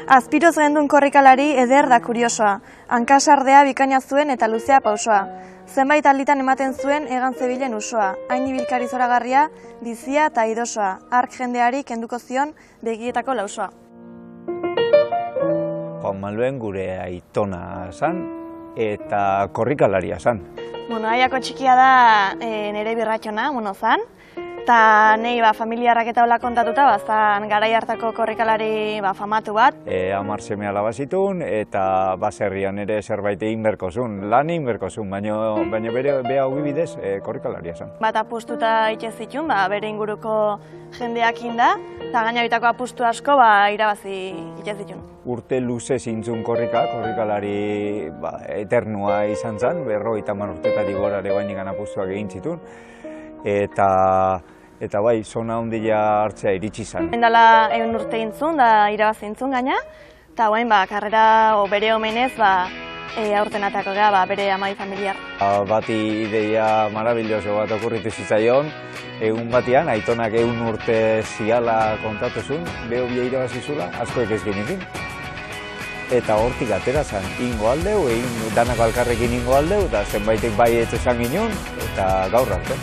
Azpiroz gendun korrikalari eder da kuriosoa. Hankasardea bikaina zuen eta luzea pausoa. Zenbait alditan ematen zuen egan zebilen usoa. Hain ibilkari zoragarria, bizia eta idosoa. Ark jendeari kenduko zion begietako lausoa. Juan Manuel gure aitona zan eta korrikalaria zan. Aiako txikia da nire birratxona, zan. Eta nahi familiarrak eta hola kontatuta, zan garai hartako korrikalari famatu bat. 10 seme alaba zituen eta baserrian ere zerbait egin berko zuen, lan egin berko zuen, baina bere beha bidez korrikalaria zen. Bat apustuta itxe zituen, bere inguruko jendeak inda, eta gaina bitako apustu asko irabazi itxe zituen. Urte luze zintzun korrikalari eternua izan zen, 50 urtetatik gora ere guainikan apustuak egin zituen. Eta bai, zona ondila hartzea iritsi zen. Endala 100 urte intzun, da irabazi intzun gaina, eta guain karrera bere omenez aurtenatako gara bere amai familiar. Bati ideia marabilloso bat okurritu zitzaion, egun batian, aitonak 100 urte ziala kontatu zuen, beho bia irabazi zula, askoek ez genekin. Eta hortik atera zen, ingo aldeu, danako alkarrekin ingo aldeu, eta zenbaitek bai etxesan ginen, eta gaur arte.